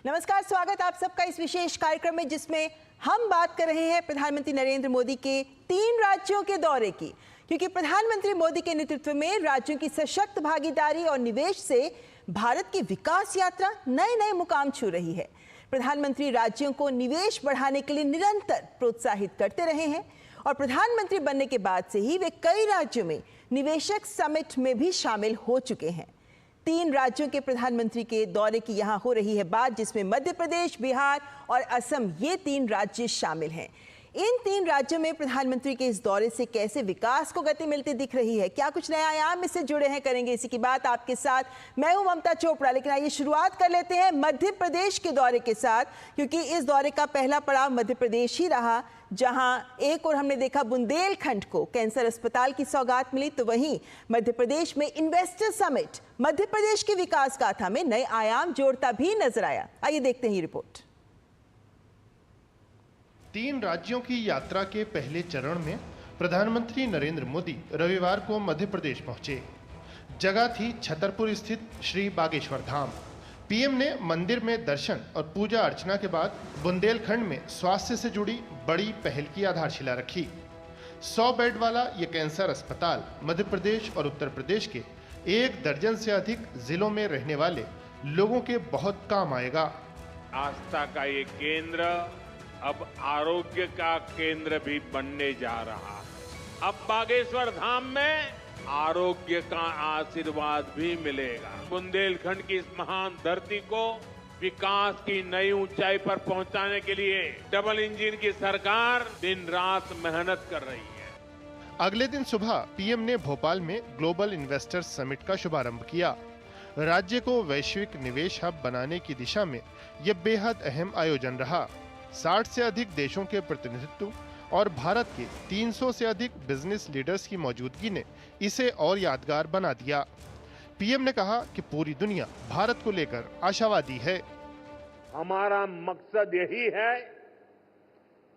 नमस्कार, स्वागत आप सबका इस विशेष कार्यक्रम में जिसमें हम बात कर रहे हैं प्रधानमंत्री नरेंद्र मोदी के 3 राज्यों के दौरे की, क्योंकि प्रधानमंत्री मोदी के नेतृत्व में राज्यों की सशक्त भागीदारी और निवेश से भारत की विकास यात्रा नए नए मुकाम छू रही है। प्रधानमंत्री राज्यों को निवेश बढ़ाने के लिए निरंतर प्रोत्साहित करते रहे हैं और प्रधानमंत्री बनने के बाद से ही वे कई राज्यों में निवेशक समिट में भी शामिल हो चुके हैं। 3 राज्यों के प्रधानमंत्री के दौरे की यहां हो रही है बात, जिसमें मध्य प्रदेश, बिहार और असम ये 3 राज्य शामिल हैं। इन 3 राज्यों में प्रधानमंत्री के इस दौरे से कैसे विकास को गति मिलती दिख रही है, क्या कुछ नया आयाम इससे जुड़े हैं, करेंगे इसी की बात आपके साथ। मैं हूं ममता चोपड़ा, लेकिन आइए शुरुआत कर लेते हैं मध्य प्रदेश के दौरे के साथ, क्योंकि इस दौरे का पहला पड़ाव मध्य प्रदेश ही रहा, जहां एक और हमने देखा बुंदेलखंड को कैंसर अस्पताल की सौगात मिली, तो वहीं मध्य प्रदेश में इन्वेस्टर समिट मध्य प्रदेश की विकास गाथा में नए आयाम जोड़ता भी नजर आया। आइए देखते हैं ये रिपोर्ट। 3 राज्यों की यात्रा के पहले चरण में प्रधानमंत्री नरेंद्र मोदी रविवार को मध्य प्रदेश पहुंचे। जगह थी छतरपुर स्थित श्री बागेश्वर धाम। पीएम ने मंदिर में दर्शन और पूजा अर्चना के बाद बुंदेलखंड में स्वास्थ्य से जुड़ी बड़ी पहल की आधारशिला रखी। 100 बेड वाला ये कैंसर अस्पताल मध्य प्रदेश और उत्तर प्रदेश के 1 दर्जन से अधिक जिलों में रहने वाले लोगों के बहुत काम आएगा। आस्था का ये केंद्र अब आरोग्य का केंद्र भी बनने जा रहा है। अब बागेश्वर धाम में आरोग्य का आशीर्वाद भी मिलेगा। बुंदेलखंड की इस महान धरती को विकास की नई ऊंचाई पर पहुंचाने के लिए डबल इंजन की सरकार दिन रात मेहनत कर रही है। अगले दिन सुबह पीएम ने भोपाल में ग्लोबल इन्वेस्टर्स समिट का शुभारंभ किया। राज्य को वैश्विक निवेश हब बनाने की दिशा में यह बेहद अहम आयोजन रहा। 60 से अधिक देशों के प्रतिनिधित्व और भारत के 300 से अधिक बिजनेस लीडर्स की मौजूदगी ने इसे और यादगार बना दिया। पीएम ने कहा कि पूरी दुनिया भारत को लेकर आशावादी है। हमारा मकसद यही है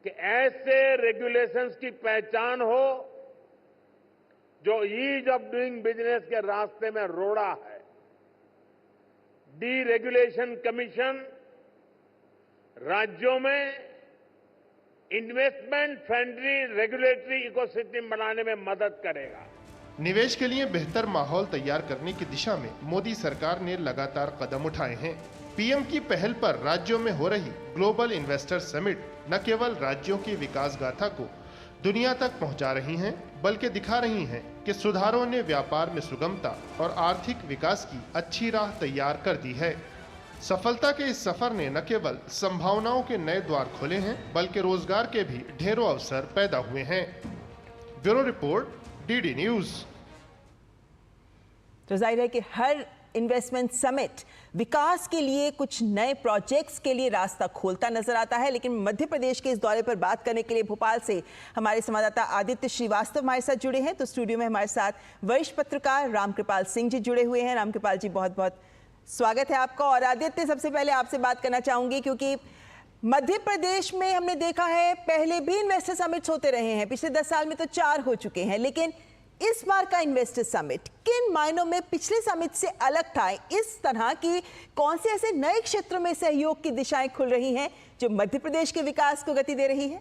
कि ऐसे रेगुलेशंस की पहचान हो जो ईज ऑफ डूइंग बिजनेस के रास्ते में रोड़ा है। डीरेगुलेशन कमीशन राज्यों में इन्वेस्टमेंट फ्रेंडली रेगुलेटरी इकोसिस्टम बनाने में मदद करेगा। निवेश के लिए बेहतर माहौल तैयार करने की दिशा में मोदी सरकार ने लगातार कदम उठाए हैं। पीएम की पहल पर राज्यों में हो रही ग्लोबल इन्वेस्टर समिट न केवल राज्यों की विकास गाथा को दुनिया तक पहुंचा रही हैं, बल्कि दिखा रही हैं कि सुधारों ने व्यापार में सुगमता और आर्थिक विकास की अच्छी राह तैयार कर दी है। सफलता के इस सफर ने न केवल संभावनाओं के नए द्वार खोले हैं, बल्कि रोजगार के भी ढेरों अवसर पैदा हुए हैं। Bureau report, DD news. तो जाहिर है कि हर इन्वेस्टमेंट समिट विकास के लिए, कुछ नए प्रोजेक्ट्स के लिए रास्ता खोलता नजर आता है। लेकिन मध्य प्रदेश के इस दौरे पर बात करने के लिए भोपाल से हमारे संवाददाता आदित्य श्रीवास्तव हमारे साथ जुड़े हैं। तो स्टूडियो में हमारे साथ वरिष्ठ पत्रकार रामकृपाल सिंह जी जुड़े हुए हैं। रामकृपाल जी, बहुत बहुत स्वागत है आपका। और आदित्य, सबसे पहले आपसे बात करना चाहूंगी, क्योंकि मध्य प्रदेश में हमने देखा है पहले भी इन्वेस्टर समिट्स होते रहे हैं, पिछले 10 साल में तो 4 हो चुके हैं, लेकिन इस बार का इन्वेस्टर समिट किन मायनों में पिछले समिट से अलग था? इस तरह की कौन से ऐसे नए क्षेत्रों में सहयोग की दिशाएं खुल रही हैं जो मध्य प्रदेश के विकास को गति दे रही है?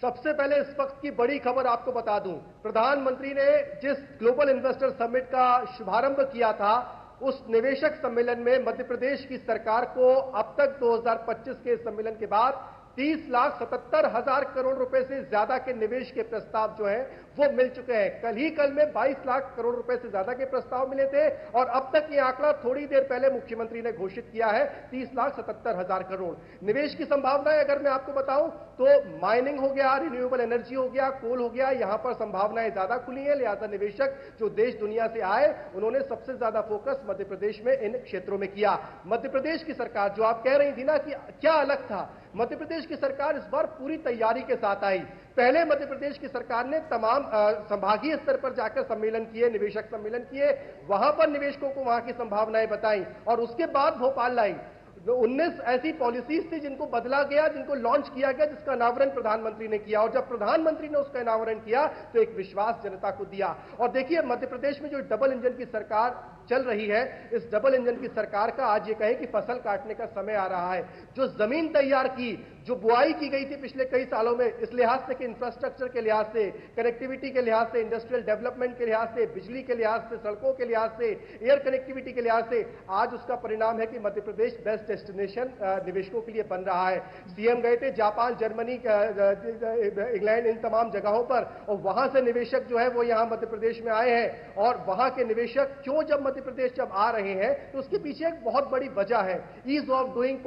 सबसे पहले इस वक्त की बड़ी खबर आपको बता दूं, प्रधानमंत्री ने जिस ग्लोबल इन्वेस्टर समिट का शुभारंभ किया था, उस निवेशक सम्मेलन में मध्य प्रदेश की सरकार को अब तक 2025 के सम्मेलन के बाद 30,77,000 करोड़ रुपए से ज्यादा के निवेश के प्रस्ताव जो है वो मिल चुके हैं। कल में 22 लाख करोड़ रुपए से ज्यादा के प्रस्ताव मिले थे और अब तक ये आंकड़ा थोड़ी देर पहले मुख्यमंत्री ने घोषित किया है 30,77,000 करोड़। निवेश की संभावनाएं अगर मैं आपको बताऊं तो माइनिंग हो गया, रिन्यूएबल एनर्जी हो गया, कोल हो गया, यहां पर संभावनाएं ज्यादा खुली है। लिहाजा निवेशक जो देश दुनिया से आए, उन्होंने सबसे ज्यादा फोकस मध्य प्रदेश में इन क्षेत्रों में किया। मध्य प्रदेश की सरकार, जो आप कह रही थी ना कि क्या अलग था, मध्य प्रदेश की सरकार इस बार पूरी तैयारी के साथ आई। पहले मध्य प्रदेश की सरकार ने तमाम संभागीय स्तर पर जाकर सम्मेलन किए, निवेशक सम्मेलन किए, वहां पर निवेशकों को वहां की संभावनाएं बताई और उसके बाद भोपाल लाई। 19 ऐसी पॉलिसीज थी जिनको बदला गया, जिनको लॉन्च किया गया, जिसका अनावरण प्रधानमंत्री ने किया और जब प्रधानमंत्री ने उसका अनावरण किया तो एक विश्वास जनता को दिया। और देखिए, मध्य प्रदेश में जो डबल इंजन की सरकार चल रही है इस डबल इंजन की सरकार का, आज ये कहें कि फसल काटने का समय आ रहा है। जो जमीन तैयार की, जो बुआई की गई थी पिछले कई सालों में, इस लिहाज से कि इंफ्रास्ट्रक्चर के लिहाज से, कनेक्टिविटी के लिहाज से, इंडस्ट्रियल डेवलपमेंट के लिहाज से, बिजली के लिहाज से, सड़कों के लिहाज से, एयर कनेक्टिविटी के लिहाज से, आज उसका परिणाम है कि मध्य प्रदेश बेस्ट डेस्टिनेशन निवेशकों के लिए बन रहा है। सीएम गए थे जापान, जर्मनी, इंग्लैंड, इन तमाम जगहों पर, और वहां से निवेशक जो है वो यहां मध्य प्रदेश में आए हैं। और वहां के निवेशक क्यों जब मध्य प्रदेश जब आ रहे हैं तो उसके पीछे एक बहुत बड़ी वजह है, ईज ऑफ डूइंग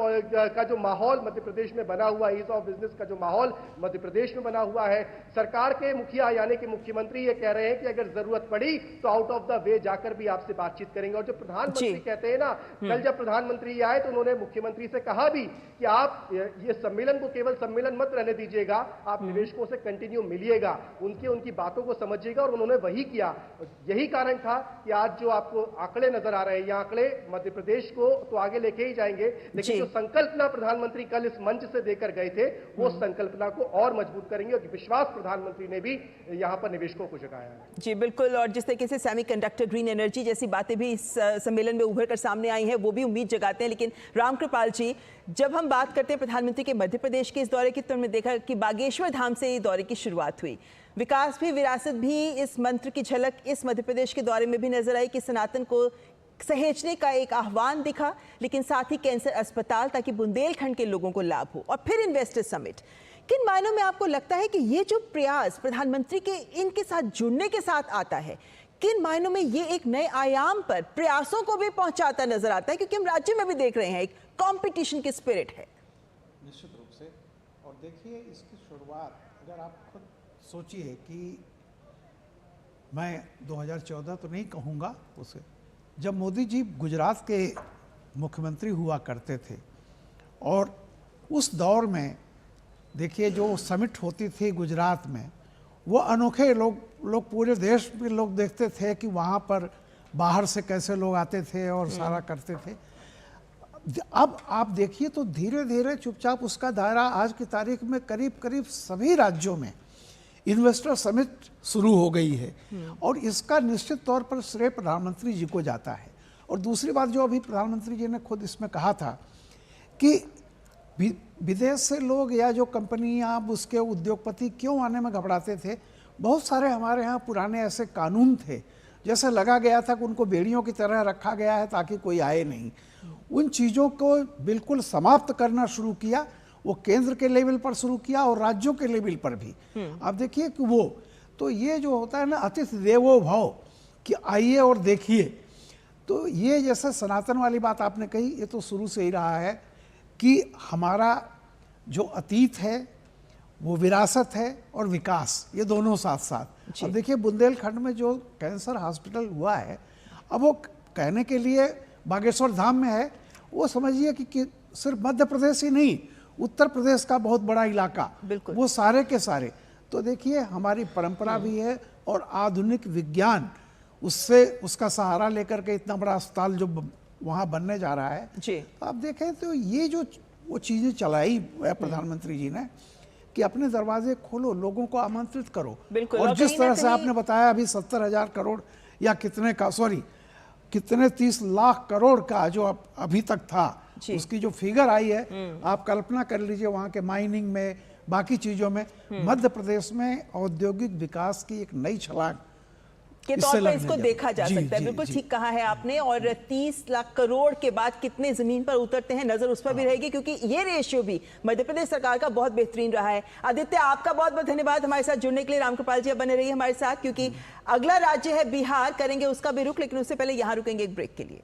का जो माहौल मध्य प्रदेश में बना हुआ है, ईज ऑफ बिजनेस का जो माहौल मध्य प्रदेश में बना हुआ है। सरकार के मुखिया यानी कि मुख्यमंत्री ये कह रहे हैं कि अगर जरूरत पड़ी तो आउट ऑफ द वे जाकर भी आपसे बातचीत करेंगे। और जो प्रधानमंत्री कहते हैं ना, कल जब प्रधानमंत्री आए तो उन्होंने मुख्यमंत्री से कहा भी कि आप ये सम्मेलन को केवल सम्मेलन मत रहने दीजिएगा, आप निवेशकों से कंटिन्यू मिलिएगा, उनकी बातों को समझिएगा, और उन्होंने वही किया। यही कारण था कि आज जो आपको आंकड़े नजर आ रहे हैं, ये आंकड़े मध्य प्रदेश को तो आगे लेके ही जाएंगे, लेकिन जो संकल्पना प्रधानमंत्री कल इस मंच से देकर गए थे वो संकल्पना को और मजबूत करेंगे, और विश्वास प्रधानमंत्री ने भी यहां पर निवेशकों को जगाया है। जी बिल्कुल, और जिस तरीके से सेमीकंडक्टर, ग्रीन एनर्जी जैसी बातें भी इस सम्मेलन में उभर कर सामने आई हैं, वो भी उम्मीद जगाते हैं। लेकिन रामकृपाल जी, जब हम बात करते हैं प्रधानमंत्री के मध्य प्रदेश के इस दौरे की, तो हमने देखा कि बागेश्वर धाम से दौरे की शुरुआत हुई। विकास भी, विरासत भी, इस मंत्र की झलक इस मध्य प्रदेश के दौरे में भी नजर आई कि सनातन को सहेजने का एक आह्वान दिखा, लेकिन साथ ही कैंसर अस्पताल ताकि बुंदेलखंड के लोगों को लाभ हो, और फिर इन्वेस्टर समिट। किन मायनों में आपको लगता है कि ये जो प्रयास प्रधानमंत्री के इनके साथ जुड़ने के साथ आता है, किन मायनों में ये एक नए आयाम पर प्रयासों को भी पहुंचाता नजर आता है? क्योंकि हम राज्य में भी देख रहे हैं एक कंपटीशन की स्पिरिट है। निश्चित रूप से। और देखिए, इसकी शुरुआत अगर आप खुद सोचिए कि मैं 2014 तो नहीं कहूँगा उसे, जब मोदी जी गुजरात के मुख्यमंत्री हुआ करते थे, और उस दौर में देखिए जो समिट होती थी गुजरात में, वो अनोखे लोग पूरे देश में लोग देखते थे कि वहाँ पर बाहर से कैसे लोग आते थे और सारा करते थे। अब आप देखिए तो धीरे धीरे चुपचाप उसका दायरा आज की तारीख में करीब करीब सभी राज्यों में इन्वेस्टर समिट शुरू हो गई है, और इसका निश्चित तौर पर श्रेय प्रधानमंत्री जी को जाता है। और दूसरी बात जो अभी प्रधानमंत्री जी ने खुद इसमें कहा था कि विदेश से लोग या जो कंपनियां, उसके उद्योगपति क्यों आने में घबराते थे। बहुत सारे हमारे यहाँ पुराने ऐसे कानून थे, जैसे लगा गया था कि उनको बेड़ियों की तरह रखा गया है ताकि कोई आए नहीं। उन चीज़ों को बिल्कुल समाप्त करना शुरू किया, वो केंद्र के लेवल पर शुरू किया और राज्यों के लेवल पर भी। आप देखिए कि वो तो ये जो होता है ना, अतिथि देवो भव, कि आइए और देखिए, तो ये जैसे सनातन वाली बात आपने कही, ये तो शुरू से ही रहा है कि हमारा जो अतीत है वो विरासत है और विकास, ये दोनों साथ साथ। अब देखिए बुंदेलखंड में जो कैंसर हॉस्पिटल हुआ है, अब वो कहने के लिए बागेश्वर धाम में है, वो समझिए कि सिर्फ मध्य प्रदेश ही नहीं, उत्तर प्रदेश का बहुत बड़ा इलाका, वो सारे के सारे। तो देखिए हमारी परंपरा भी है और आधुनिक विज्ञान, उससे उसका सहारा लेकर के इतना बड़ा अस्पताल जो वहाँ बनने जा रहा है जी। तो आप देखें तो ये जो वो चीज़ें चलाई है प्रधानमंत्री जी ने कि अपने दरवाजे खोलो, लोगों को आमंत्रित करो। और जिस तरह से आपने बताया अभी 70,000 करोड़ या कितने का, सॉरी कितने 30 लाख करोड़ का जो अभी तक था, उसकी जो फिगर आई है, आप कल्पना कर लीजिए वहाँ के माइनिंग में, बाकी चीज़ों में मध्य प्रदेश में औद्योगिक विकास की एक नई छलांग के तौर पर इसको देखा जा सकता है। बिल्कुल ठीक कहा है आपने। और 30 लाख करोड़ के बाद कितने जमीन पर उतरते हैं, नजर उस पर भी रहेगी, क्योंकि ये रेशियो भी मध्य प्रदेश सरकार का बहुत बेहतरीन रहा है। आदित्य, आपका बहुत बहुत धन्यवाद हमारे साथ जुड़ने के लिए। रामकृपाल जी बने रहिए हमारे साथ, क्योंकि अगला राज्य है बिहार, करेंगे उसका भी रुख, लेकिन उससे पहले यहां रुकेंगे एक ब्रेक के लिए।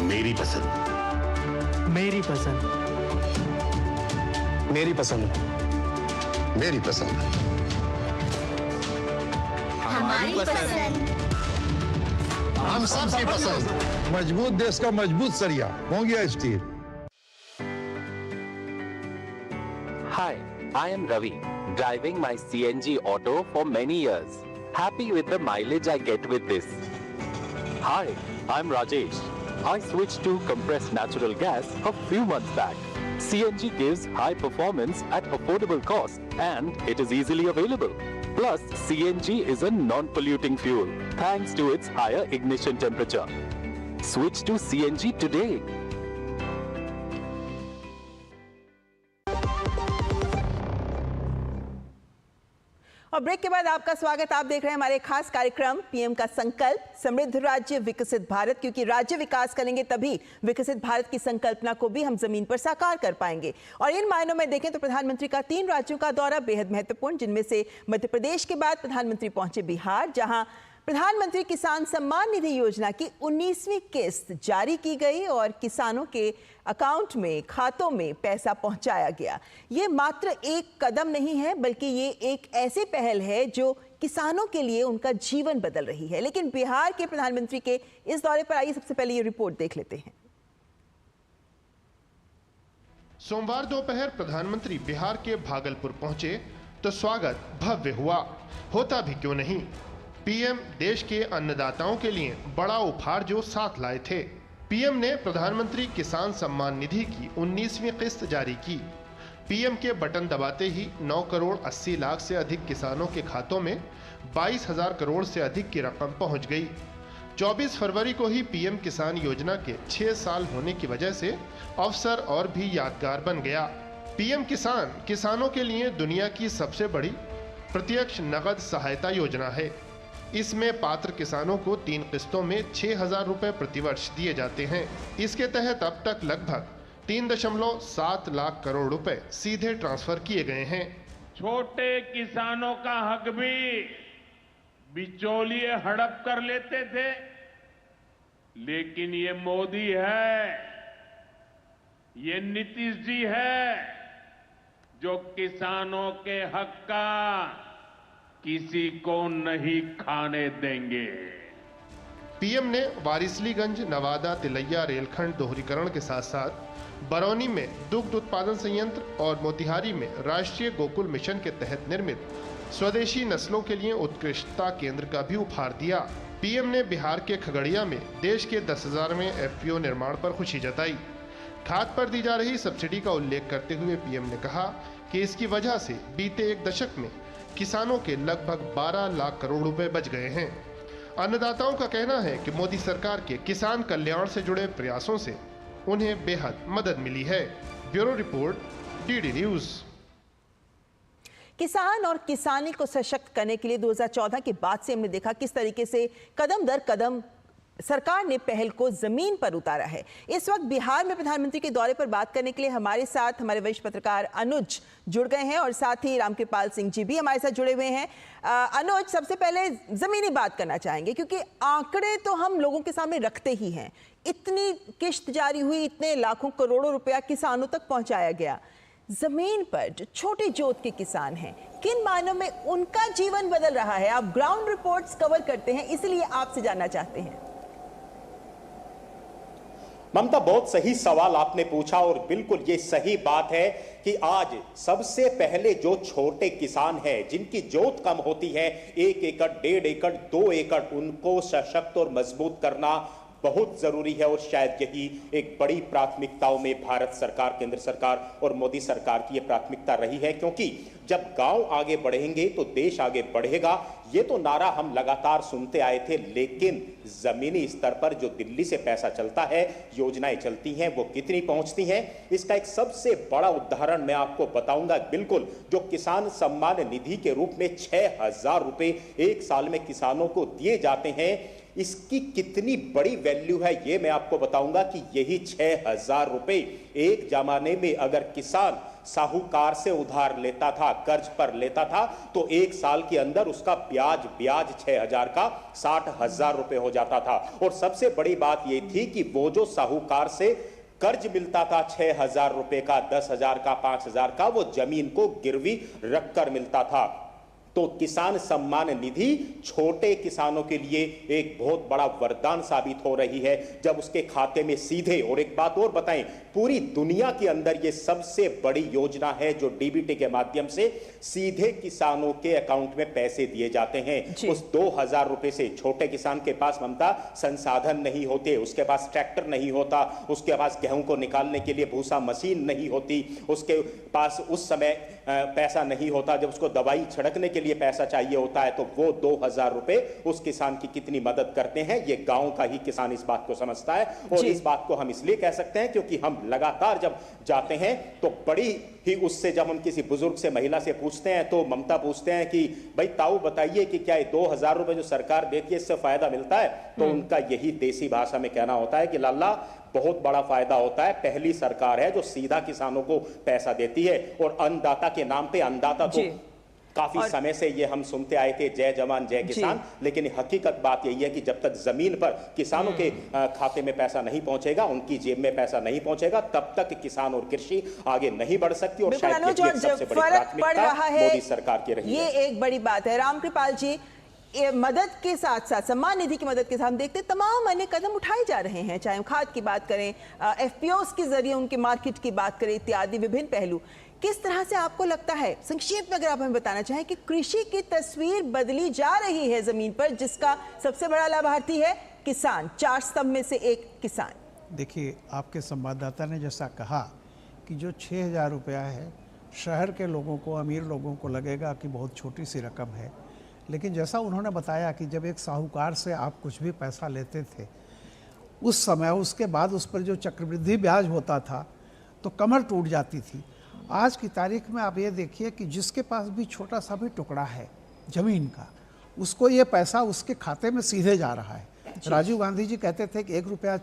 मेरी पसंद, मेरी पसंद, मेरी पसंद, मेरी पसंद, हमारी पसंद, हम सबकी पसंद। मजबूत देश का मजबूत सरिया हो गया steel. Hi, I am Ravi, driving my CNG auto for many years. Happy with the mileage I get with this. Hi, I'm Rajesh. I switched to compressed natural gas a few months back. CNG gives high performance at affordable cost and it is easily available. Plus, CNG is a non-polluting fuel thanks to its higher ignition temperature. Switch to CNG today. और break के बाद आपका स्वागत। आप देख रहे हैं हमारे खास कार्यक्रम पीएम का संकल्प समृद्ध राज्य विकसित भारत, क्योंकि राज्य विकास करेंगे तभी विकसित भारत की संकल्पना को भी हम जमीन पर साकार कर पाएंगे। और इन मायनों में देखें तो प्रधानमंत्री का 3 राज्यों का दौरा बेहद महत्वपूर्ण, जिनमें से मध्य प्रदेश के बाद प्रधानमंत्री पहुंचे बिहार, जहां प्रधानमंत्री किसान सम्मान निधि योजना की 19वीं किस्त जारी की गई और किसानों के अकाउंट में, खातों में पैसा पहुंचाया गया। ये मात्र एक कदम नहीं है, बल्कि ये एक ऐसी पहल है जो किसानों के लिए उनका जीवन बदल रही है। लेकिन बिहार के प्रधानमंत्री के इस दौरे पर आइए सबसे पहले ये रिपोर्ट देख लेते हैं। सोमवार दोपहर प्रधानमंत्री बिहार के भागलपुर पहुंचे तो स्वागत भव्य हुआ। होता भी क्यों नहीं, पीएम देश के अन्नदाताओं के लिए बड़ा उपहार जो साथ लाए थे। पीएम ने प्रधानमंत्री किसान सम्मान निधि की 19वीं किस्त जारी की। पीएम के बटन दबाते ही 9 करोड़ 80 लाख से अधिक किसानों के खातों में 22,000 करोड़ से अधिक की रकम पहुंच गई। 24 फरवरी को ही पीएम किसान योजना के 6 साल होने की वजह से अवसर और भी यादगार बन गया। पीएम किसान किसानों के लिए दुनिया की सबसे बड़ी प्रत्यक्ष नगद सहायता योजना है। इसमें पात्र किसानों को 3 किस्तों में 6,000 रुपए प्रतिवर्ष दिए जाते हैं। इसके तहत अब तक लगभग 3.7 लाख करोड़ रुपए सीधे ट्रांसफर किए गए हैं। छोटे किसानों का हक भी बिचौलिए हड़प कर लेते थे, लेकिन ये मोदी है, ये नीतीश जी है जो किसानों के हक का किसी को नहीं खाने देंगे। पीएम ने वारिसलीगंज नवादा तिलैया रेलखंड दोहरीकरण के साथ साथ बरौनी में दुग्ध उत्पादन संयंत्र और मोतिहारी में राष्ट्रीय गोकुल मिशन के तहत निर्मित स्वदेशी नस्लों के लिए उत्कृष्टता केंद्र का भी उपहार दिया। पीएम ने बिहार के खगड़िया में देश के 10,000वें एफपीओ निर्माण पर खुशी जताई। खाद पर दी जा रही सब्सिडी का उल्लेख करते हुए पीएम ने कहा कि इसकी वजह से बीते 1 दशक में किसानों के लगभग 12 लाख करोड़ रुपए बच गए हैं। अन्नदाताओं का कहना है कि मोदी सरकार के किसान कल्याण से जुड़े प्रयासों से उन्हें बेहद मदद मिली है। Bureau report, DD news. किसान और किसानी को सशक्त करने के लिए 2014 के बाद से हमने देखा किस तरीके से कदम दर कदम सरकार ने पहल को जमीन पर उतारा है। इस वक्त बिहार में प्रधानमंत्री के दौरे पर बात करने के लिए हमारे साथ हमारे वरिष्ठ पत्रकार अनुज जुड़ गए हैं और साथ ही रामकृपाल सिंह जी भी हमारे साथ जुड़े हुए हैं। अनुज, सबसे पहले जमीनी बात करना चाहेंगे, क्योंकि आंकड़े तो हम लोगों के सामने रखते ही हैं। इतनी किश्त जारी हुई, इतने लाखों करोड़ों रुपया किसानों तक पहुंचाया गया। जमीन पर जो छोटे जोत के किसान हैं, किन मायनों में उनका जीवन बदल रहा है? आप ग्राउंड रिपोर्ट्स कवर करते हैं, इसलिए आपसे जानना चाहते हैं। ममता, बहुत सही सवाल आपने पूछा और बिल्कुल ये सही बात है कि आज सबसे पहले जो छोटे किसान हैं, जिनकी जोत कम होती है, 1 एकड़, 1.5 एकड़, 2 एकड़, उनको सशक्त और मजबूत करना बहुत जरूरी है। और शायद यही एक बड़ी प्राथमिकताओं में भारत सरकार, केंद्र सरकार और मोदी सरकार की ये प्राथमिकता रही है, क्योंकि जब गांव आगे बढ़ेंगे तो देश आगे बढ़ेगा। ये तो नारा हम लगातार सुनते आए थे, लेकिन जमीनी स्तर पर जो दिल्ली से पैसा चलता है, योजनाएं चलती हैं, वो कितनी पहुंचती हैं, इसका एक सबसे बड़ा उदाहरण मैं आपको बताऊंगा। बिल्कुल, जो किसान सम्मान निधि के रूप में 6,000 रुपए 1 साल में किसानों को दिए जाते हैं, इसकी कितनी बड़ी वैल्यू है ये मैं आपको बताऊंगा कि यही 6,000 रुपए एक जमाने में अगर किसान साहूकार से उधार लेता था, कर्ज पर लेता था, तो 1 साल के अंदर उसका ब्याज 6,000 का 60,000 रुपए हो जाता था। और सबसे बड़ी बात यह थी कि वो जो साहूकार से कर्ज मिलता था 6,000 रुपए का, 10,000 का, 5,000 का, वो जमीन को गिरवी रखकर मिलता था। तो किसान सम्मान निधि छोटे किसानों के लिए एक बहुत बड़ा वरदान साबित हो रही है, जब उसके खाते में सीधे, और एक बात और बताएं, पूरी दुनिया के अंदर यह सबसे बड़ी योजना है जो डीबीटी के माध्यम से सीधे किसानों के अकाउंट में पैसे दिए जाते हैं। उस 2000 रुपए से छोटे किसान के पास ममता संसाधन नहीं होते, उसके पास ट्रैक्टर नहीं होता, उसके पास गेहूं को निकालने के लिए भूसा मशीन नहीं होती, उसके पास उस समय पैसा नहीं होता, जब उसको दवाई छिड़कने के लिए पैसा चाहिए होता है, तो वो 2000 रुपए उस किसान की कितनी मदद करते हैं, ये गांव का ही किसान इस बात को समझता है। और इस बात को हम इसलिए कह सकते हैं क्योंकि हम लगातार जब जाते हैं तो बड़ी ही उससे, जब हम किसी बुजुर्ग से, महिला से पूछते हैं तो ममता पूछते हैं कि भाई ताऊ बताइए कि क्या ये 2000 रुपए जो सरकार देती है इससे फायदा मिलता है, तो उनका यही देसी भाषा में कहना होता है कि लाला बहुत बड़ा फायदा होता है, पहली सरकार है जो सीधा किसानों को पैसा देती है। और अन्नदाता के नाम पे, अन्नदाता तो काफी समय से ये हम सुनते आए थे, जय जवान जय किसान, लेकिन हकीकत बात यही है कि जब तक जमीन पर किसानों के खाते में पैसा नहीं पहुंचेगा, उनकी जेब में पैसा नहीं पहुंचेगा, तब तक किसान और कृषि आगे नहीं बढ़ सकती। और शायद ये सबसे बड़ी प्राथमिकता मोदी सरकार की रही है। ये एक बड़ी बात है। रामकृपाल जी, मदद के साथ साथ, सम्मान निधि की मदद के साथ हम देखते हैं तमाम अन्य कदम उठाए जा रहे हैं, चाहे हम खाद की बात करें, एफपीओस के जरिए उनके मार्केट की बात करें, इत्यादि विभिन्न पहलू। किस तरह से आपको लगता है, संक्षेप में अगर आप हमें बताना चाहें, कि कृषि की तस्वीर बदली जा रही है जमीन पर, जिसका सबसे बड़ा लाभार्थी है किसान, 4 स्तंभ में से एक किसान? देखिए, आपके संवाददाता ने जैसा कहा कि जो 6000 रुपया है, शहर के लोगों को, अमीर लोगों को लगेगा कि बहुत छोटी सी रकम है, लेकिन जैसा उन्होंने बताया कि जब एक साहूकार से आप कुछ भी पैसा लेते थे उस समय, उसके बाद उस पर जो चक्रवृद्धि ब्याज होता था तो कमर टूट जाती थी। आज की तारीख में आप ये देखिए कि जिसके पास भी छोटा सा भी टुकड़ा है ज़मीन का, उसको ये पैसा उसके खाते में सीधे जा रहा है। राजीव गांधी जी कहते थे कि 1 रुपया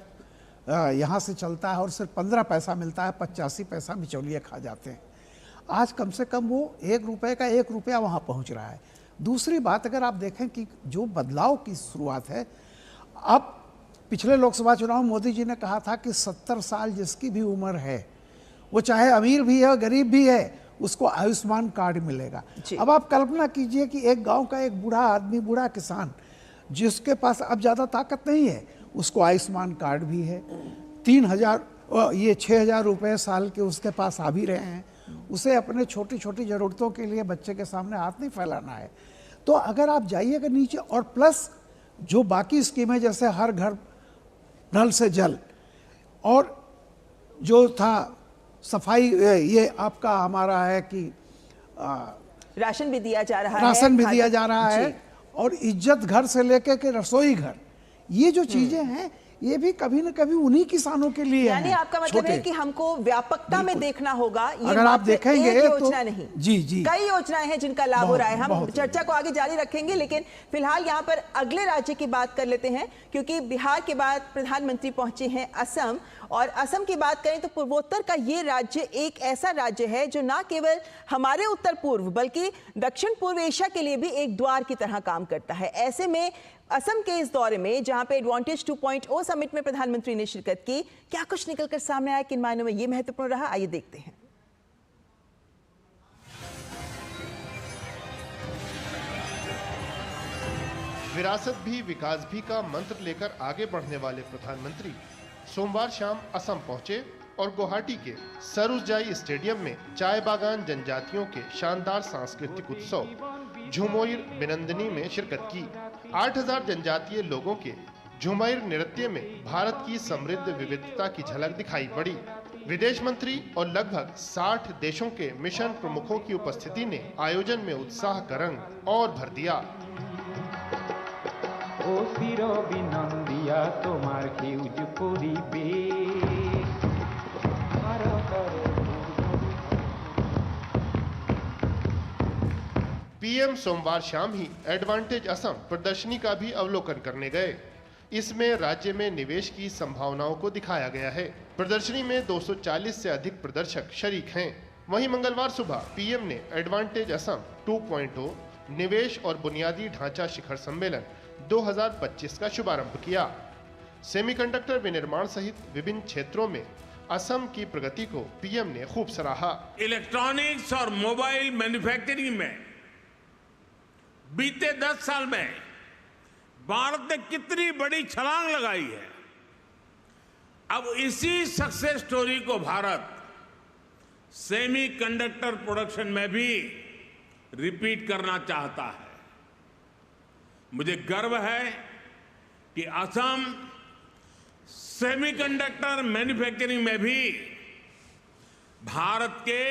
यहाँ से चलता है और सिर्फ 15 पैसा मिलता है, 85 पैसा बिचौलिए खा जाते हैं। आज कम से कम वो 1 रुपये का 1 रुपया वहाँ पहुँच रहा है। दूसरी बात, अगर आप देखें कि जो बदलाव की शुरुआत है, अब पिछले लोकसभा चुनाव में मोदी जी ने कहा था कि 70 साल जिसकी भी उम्र है, वो चाहे अमीर भी है गरीब भी है, उसको आयुष्मान कार्ड मिलेगा। अब आप कल्पना कीजिए कि एक गांव का एक बूढ़ा आदमी, बूढ़ा किसान, जिसके पास अब ज़्यादा ताकत नहीं है, उसको आयुष्मान कार्ड भी है, 6000 रुपये साल के उसके पास आ भी रहे हैं। उसे अपने छोटी छोटी ज़रूरतों के लिए बच्चे के सामने हाथ नहीं फैलाना है। तो अगर आप जाइएगा नीचे, और प्लस जो बाकी स्कीमें जैसे हर घर नल से जल, और जो था सफाई, ये आपका हमारा है कि राशन भी दिया जा रहा है, राशन भी दिया जा रहा है, और इज्जत घर से लेकर के रसोई घर, ये जो चीजें हैं ये भी कभी न कभी उन्हीं किसानों के लिए यानी है। आपका मतलब है कि हमको व्यापकता में देखना होगा। ये अगर आप देखेंगे एक योजना तो नहीं, जी कई योजनाएं हैं जिनका लाभ हो रहा है। हम चर्चा को आगे जारी रखेंगे, लेकिन फिलहाल यहाँ पर अगले राज्य की बात कर लेते हैं, क्योंकि बिहार के बाद प्रधानमंत्री पहुंचे हैं असम, और असम की बात करें तो पूर्वोत्तर का ये राज्य एक ऐसा राज्य है जो ना केवल हमारे उत्तर पूर्व बल्कि दक्षिण पूर्व एशिया के लिए भी एक द्वार की तरह काम करता है। ऐसे में असम के इस दौरे में, जहां पे एडवांटेज 2.0 समिट में प्रधानमंत्री ने शिरकत की, क्या कुछ निकलकर सामने आया, किन मायनों में ये महत्वपूर्ण रहा, आइए देखते हैं। विरासत भी विकास भी का मंत्र लेकर आगे बढ़ने वाले प्रधानमंत्री सोमवार शाम असम पहुंचे और गुवाहाटी के सरुसजाई स्टेडियम में चाय बागान जनजातियों के शानदार सांस्कृतिक उत्सव झुमोइर बिनंदनी में शिरकत की। 8000 जनजातीय लोगों के झुमोइर नृत्य में भारत की समृद्ध विविधता की झलक दिखाई पड़ी। विदेश मंत्री और लगभग 60 देशों के मिशन प्रमुखों की उपस्थिति ने आयोजन में उत्साह का रंग और भर दिया। ओ सिरो बिनंदिया तुम्हार खेउज परिबेश पीएम सोमवार शाम ही एडवांटेज असम प्रदर्शनी का भी अवलोकन करने गए। इसमें राज्य में निवेश की संभावनाओं को दिखाया गया है। प्रदर्शनी में 240 से अधिक प्रदर्शक शरीक हैं। वहीं मंगलवार सुबह पीएम ने एडवांटेज असम 2.0 निवेश और बुनियादी ढांचा शिखर सम्मेलन 2025 का शुभारंभ किया। सेमीकंडक्टर विनिर्माण सहित विभिन्न क्षेत्रों में असम की प्रगति को पीएम ने खूब सराहा। इलेक्ट्रॉनिक्स और मोबाइल मैन्युफैक्चरिंग में बीते 10 साल में भारत ने कितनी बड़ी छलांग लगाई है। अब इसी सक्सेस स्टोरी को भारत सेमीकंडक्टर प्रोडक्शन में भी रिपीट करना चाहता है। मुझे गर्व है कि असम सेमीकंडक्टर मैन्युफैक्चरिंग में भी भारत के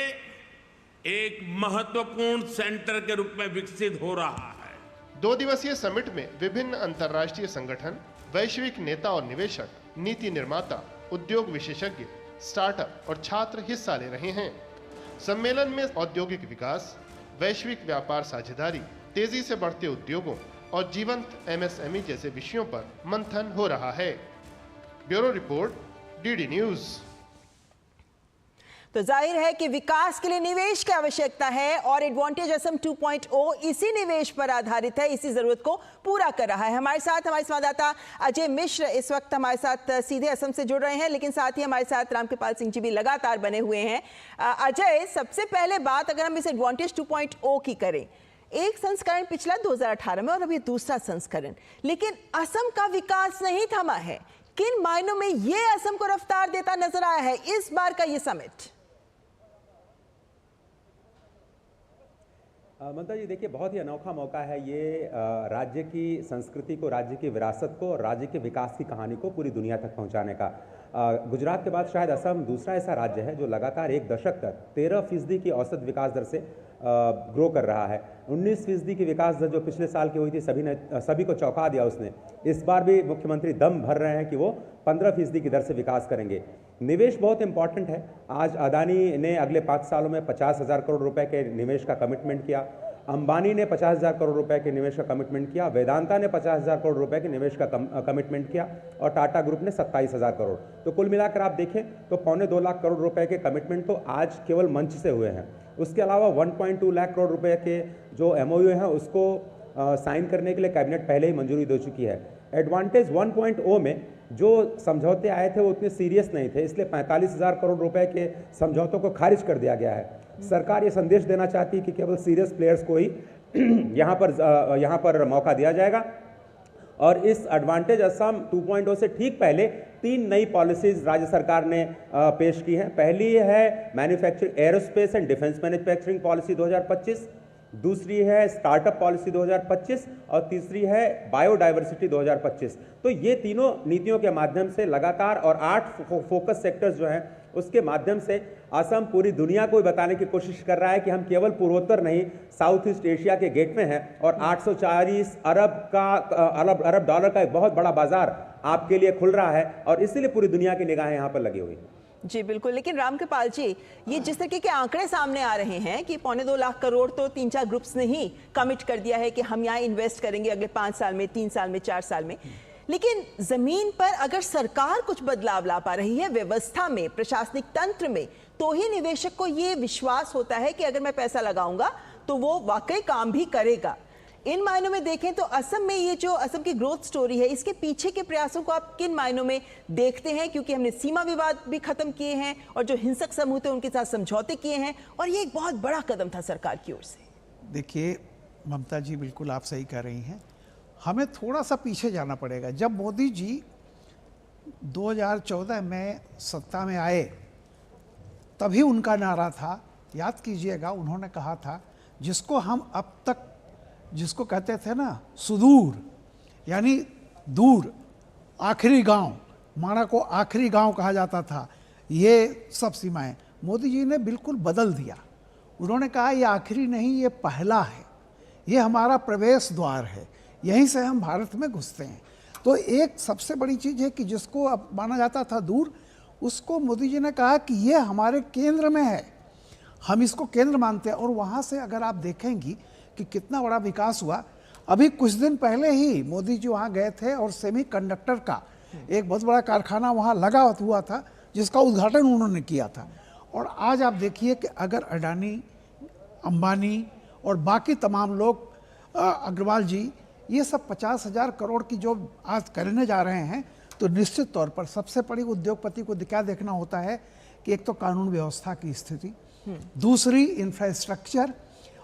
एक महत्वपूर्ण सेंटर के रूप में विकसित हो रहा है। 2 दिवसीय समिट में विभिन्न अंतर्राष्ट्रीय संगठन, वैश्विक नेता और निवेशक, नीति निर्माता, उद्योग विशेषज्ञ, स्टार्टअप और छात्र हिस्सा ले रहे हैं। सम्मेलन में औद्योगिक विकास, वैश्विक व्यापार साझेदारी, तेजी से बढ़ते उद्योगों और जीवंत MSME जैसे विषयों पर मंथन हो रहा है। Bureau report, DD news. तो जाहिर है कि विकास के लिए निवेश की आवश्यकता है और एडवांटेज असम 2.0 इसी निवेश पर आधारित है, इसी जरूरत को पूरा कर रहा है। हमारे साथ हमारे संवाददाता अजय मिश्र इस वक्त हमारे साथ सीधे असम से जुड़ रहे हैं, लेकिन साथ ही हमारे साथ रामकृपाल सिंह जी भी लगातार बने हुए हैं। अजय, सबसे पहले बात अगर हम इस एडवांटेज 2.0 की करें, एक संस्करण पिछला 2018 में और अभी दूसरा संस्करण, लेकिन असम का विकास नहीं थमा है। किन मायनों में ये असम को रफ्तार देता नजर आया है इस बार का ये समिट? ममता जी, देखिए, बहुत ही अनोखा मौका है ये राज्य की संस्कृति को, राज्य की विरासत को और राज्य के विकास की कहानी को पूरी दुनिया तक पहुंचाने का। गुजरात के बाद शायद असम दूसरा ऐसा राज्य है जो लगातार 1 दशक तक 13% की औसत विकास दर से ग्रो कर रहा है। 19% की विकास दर जो पिछले साल की हुई थी, सभी को चौंका दिया उसने। इस बार भी मुख्यमंत्री दम भर रहे हैं कि वो 15% की दर से विकास करेंगे। निवेश बहुत इंपॉर्टेंट है। आज अदानी ने अगले 5 सालों में 50,000 करोड़ रुपए के निवेश का कमिटमेंट किया, अंबानी ने 50,000 करोड़ रुपए के निवेश का कमिटमेंट किया, वेदांता ने 50,000 करोड़ रुपए के निवेश का कमिटमेंट किया और टाटा ग्रुप ने 27,000 करोड़। तो कुल मिलाकर आप देखें तो 2.25 लाख करोड़ रुपए के कमिटमेंट तो आज केवल मंच से हुए हैं। उसके अलावा 1.2 लाख करोड़ रुपए के जो MOU हैं उसको साइन करने के लिए कैबिनेट पहले ही मंजूरी दे चुकी है। एडवांटेज 1.0 में जो समझौते आए थे वो उतने सीरियस नहीं थे, इसलिए 45,000 करोड़ रुपए के समझौतों को खारिज कर दिया गया है। सरकार ये संदेश देना चाहती है कि केवल सीरियस प्लेयर्स को ही यहाँ पर मौका दिया जाएगा। और इस एडवांटेज असम 2.0 से ठीक पहले 3 नई पॉलिसीज राज्य सरकार ने पेश की हैं। पहली है manufacturing, aerospace and defence manufacturing policy 2025, दूसरी है स्टार्टअप पॉलिसी 2025 और तीसरी है बायोडाइवर्सिटी 2025। तो ये तीनों नीतियों के माध्यम से लगातार और 8 फोकस सेक्टर्स जो हैं उसके माध्यम से असम पूरी दुनिया को बताने की कोशिश कर रहा है कि हम केवल पूर्वोत्तर नहीं, साउथ ईस्ट एशिया के गेटवे हैं और 840 अरब डॉलर का एक बहुत बड़ा बाजार आपके लिए खुल रहा है और इसीलिए पूरी दुनिया की निगाहें यहाँ पर लगी हुई हैं। जी बिल्कुल, लेकिन रामकृपाल जी, ये जिस तरीके के आंकड़े सामने आ रहे हैं कि 2.25 लाख करोड़ तो 3-4 ग्रुप्स ने ही कमिट कर दिया है कि हम यहाँ इन्वेस्ट करेंगे अगले 5 साल में, 3 साल में, 4 साल में, लेकिन जमीन पर अगर सरकार कुछ बदलाव ला पा रही है व्यवस्था में, प्रशासनिक तंत्र में, तो ही निवेशक को ये विश्वास होता है कि अगर मैं पैसा लगाऊंगा तो वो वाकई काम भी करेगा। इन मायनों में देखें तो असम में ये जो असम की ग्रोथ स्टोरी है, इसके पीछे के प्रयासों को आप किन मायनों में देखते हैं? क्योंकि हमने सीमा विवाद भी खत्म किए हैं और जो हिंसक समूह थे उनके साथ समझौते किए हैं और ये एक बहुत बड़ा कदम था सरकार की ओर से। देखिए ममता जी, बिल्कुल आप सही कह रही हैं। हमें थोड़ा सा पीछे जाना पड़ेगा। जब मोदी जी 2014 में सत्ता में आए तभी उनका नारा था, याद कीजिएगा, उन्होंने कहा था जिसको हम अब तक जिसको कहते थे ना सुदूर, यानी दूर, आखिरी गांव, माणा को आखिरी गांव कहा जाता था, ये सब सीमाएं मोदी जी ने बिल्कुल बदल दिया। उन्होंने कहा ये आखिरी नहीं, ये पहला है, ये हमारा प्रवेश द्वार है, यहीं से हम भारत में घुसते हैं। तो एक सबसे बड़ी चीज़ है कि जिसको अब माना जाता था दूर, उसको मोदी जी ने कहा कि ये हमारे केंद्र में है, हम इसको केंद्र मानते हैं। और वहाँ से अगर आप देखेंगी कि कितना बड़ा विकास हुआ। अभी कुछ दिन पहले ही मोदी जी वहाँ गए थे और सेमीकंडक्टर का एक बहुत बड़ा कारखाना वहाँ लगा हुआ था जिसका उद्घाटन उन्होंने किया था। और आज आप देखिए कि अगर अडानी, अंबानी और बाकी तमाम लोग, अग्रवाल जी, ये सब 50,000 करोड़ की जो आज करने जा रहे हैं, तो निश्चित तौर पर सबसे बड़ी उद्योगपति को क्या देखना होता है कि एक तो कानून व्यवस्था की स्थिति, दूसरी इंफ्रास्ट्रक्चर,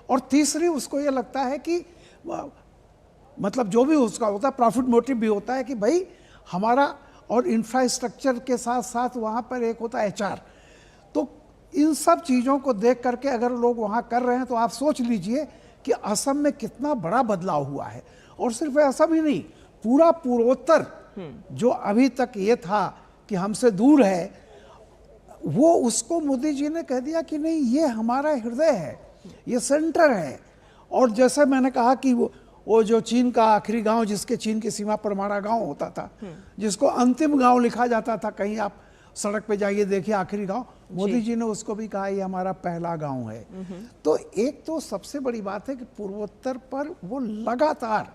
और तीसरी उसको ये लगता है कि मतलब जो भी उसका होता है प्रॉफिट मोटिव भी होता है कि भाई हमारा, और इंफ्रास्ट्रक्चर के साथ साथ वहाँ पर एक होता है HR। तो इन सब चीज़ों को देख करके अगर लोग वहाँ कर रहे हैं तो आप सोच लीजिए कि असम में कितना बड़ा बदलाव हुआ है। और सिर्फ असम ही नहीं, पूरा पूर्वोत्तर जो अभी तक ये था कि हमसे दूर है, वो उसको मोदी जी ने कह दिया कि नहीं, ये हमारा हृदय है, ये सेंटर है। और जैसे मैंने कहा कि वो जो चीन का आखिरी गांव, जिसके चीन की सीमा पर हमारा गांव होता था, जिसको अंतिम गांव लिखा जाता था, कहीं आप सड़क पे जाइए देखिए आखिरी गांव, मोदी जी ने उसको भी कहा ये हमारा पहला गांव है। तो एक तो सबसे बड़ी बात है कि पूर्वोत्तर पर वो लगातार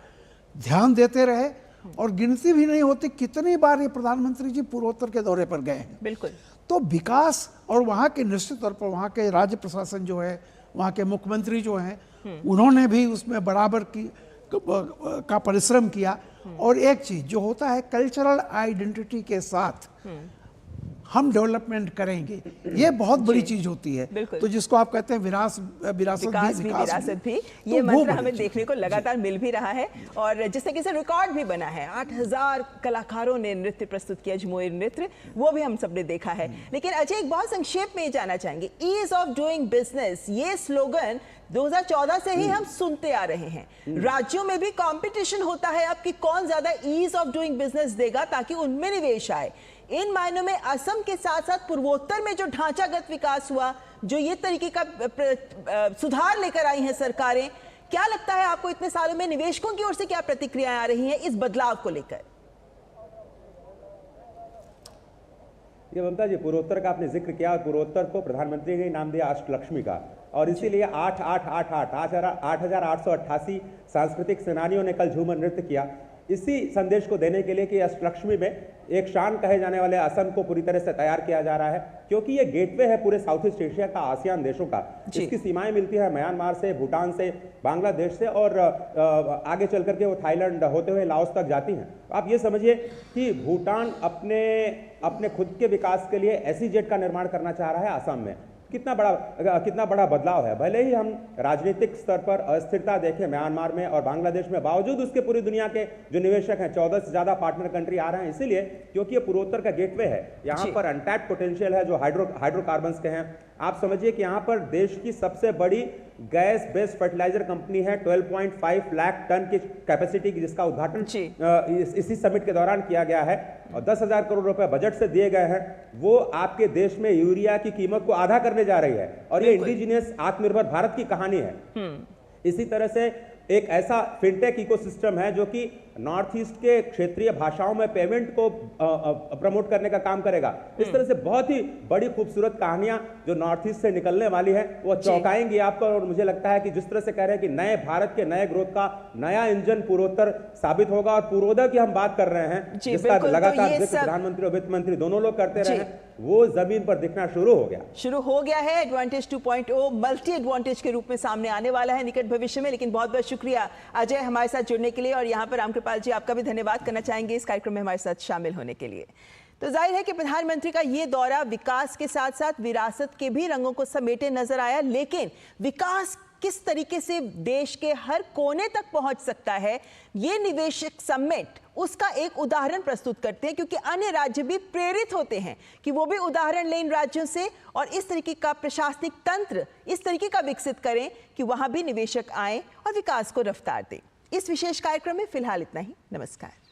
ध्यान देते रहे, और गिनती भी नहीं होती कितनी बार ये प्रधानमंत्री जी पूर्वोत्तर के दौरे पर गए हैं। बिल्कुल। तो विकास, और वहाँ के निश्चित तौर पर वहाँ के राज्य प्रशासन जो है, वहाँ के मुख्यमंत्री जो हैं, उन्होंने भी उसमें बराबर का परिश्रम किया। और एक चीज जो होता है, कल्चरल आइडेंटिटी के साथ हम डेवलपमेंट करेंगे, ये बहुत बड़ी चीज होती है। तो जिसको आप कहते हैं विरासत भी, ये मंत्र हमें देखने को लगातार मिल भी रहा है। और जिस तरीके से रिकॉर्ड भी बना है, 8000 कलाकारों ने नृत्य प्रस्तुत किया, जमुई नृत्य, वो भी हम सबने देखा है। लेकिन अजय, एक बहुत संक्षेप में ये जानना चाहेंगे, ईज ऑफ डूइंग बिजनेस, ये स्लोगन 2014 से ही हम सुनते आ रहे हैं। राज्यों में भी कंपटीशन होता है अब कि कौन ज्यादा ईज ऑफ डूइंग बिजनेस देगा ताकि उनमें निवेश आए। इन मायनों में असम के साथ साथ पूर्वोत्तर में जो ढांचागत विकास हुआ, जो ये तरीके का सुधार लेकर आई हैं सरकारें, क्या लगता है आपको इतने सालों में निवेशकों की ओर से क्या प्रतिक्रियाएं आ रही हैं इस बदलाव को लेकर? ये ममता जी, पूर्वोत्तर का आपने जिक्र किया, और पूर्वोत्तर को प्रधानमंत्री ने नाम दिया अष्टलक्ष्मी का, और इसीलिए 8,888 सांस्कृतिक सेनानियों ने कल झूमर नृत्य किया, इसी संदेश को देने के लिए कि अष्टलक्ष्मी में एक शान कहे जाने वाले असम को पूरी तरह से तैयार किया जा रहा है, क्योंकि ये गेटवे है पूरे साउथ ईस्ट एशिया का, आसियान देशों का। इसकी सीमाएं मिलती है म्यांमार से, भूटान से, बांग्लादेश से, और आगे चल करके वो थाईलैंड होते हुए लाओस तक जाती हैं। आप ये समझिए कि भूटान अपने खुद के विकास के लिए SEZ का निर्माण करना चाह रहा है असम में। कितना बड़ा बदलाव है। भले ही हम राजनीतिक स्तर पर अस्थिरता देखें म्यांमार में और बांग्लादेश में, बावजूद उसके पूरी दुनिया के जो निवेशक हैं, 14 से ज्यादा पार्टनर कंट्री आ रहे हैं, इसीलिए क्योंकि ये पूर्वोत्तर का गेटवे है। यहाँ पर अनटैप्ड पोटेंशियल है जो हाइड्रोकार्बन्स के हैं। आप समझिए कि यहाँ पर देश की सबसे बड़ी गैस बेस्ड फर्टिलाइजर कंपनी है, 12.5 लाख टन की कैपेसिटी की, जिसका उद्घाटन इसी समिट के दौरान किया गया है, और 10,000 करोड़ रुपए बजट से दिए गए हैं। वो आपके देश में यूरिया की कीमत को आधा करने जा रही है, और ये इंडिजिनियस आत्मनिर्भर भारत की कहानी है। इसी तरह से एक ऐसा फिनटेक इकोसिस्टम है जो कि नॉर्थ ईस्ट के क्षेत्रीय भाषाओं में पेमेंट को प्रमोट करने का काम करेगा। इस तरह से बहुत ही बड़ी खूबसूरत कहानियां जो नॉर्थ ईस्ट से निकलने वाली है, वो चौंकाएंगी आपको। और मुझे लगता है कि जिस तरह से कह रहे हैं कि नए भारत के नए ग्रोथ का नया इंजन पूर्वोत्तर साबित होगा, और पूर्वोदय की हम बात कर रहे हैं जिसका लगातार जिक्र प्रधानमंत्री और वित्त मंत्री दोनों लोग करते रहे, वो जमीन पर दिखना शुरू हो गया है। एडवांटेज 2.0 मल्टी एडवांटेज के रूप में सामने आने वाला है निकट भविष्य में। लेकिन बहुत बहुत शुक्रिया अजय हमारे साथ जुड़ने के लिए, और यहाँ पर रामकृपाल जी आपका भी धन्यवाद करना चाहेंगे इस कार्यक्रम में हमारे साथ शामिल होने के लिए। तो जाहिर है कि प्रधानमंत्री का ये दौरा विकास के साथ साथ विरासत के भी रंगों को समेटे नजर आया, लेकिन विकास किस तरीके से देश के हर कोने तक पहुंच सकता है, ये निवेशक समिट उसका एक उदाहरण प्रस्तुत करते हैं, क्योंकि अन्य राज्य भी प्रेरित होते हैं कि वो भी उदाहरण लें इन राज्यों से, और इस तरीके का प्रशासनिक तंत्र इस तरीके का विकसित करें कि वहां भी निवेशक आए और विकास को रफ्तार दें। इस विशेष कार्यक्रम में फिलहाल इतना ही। नमस्कार।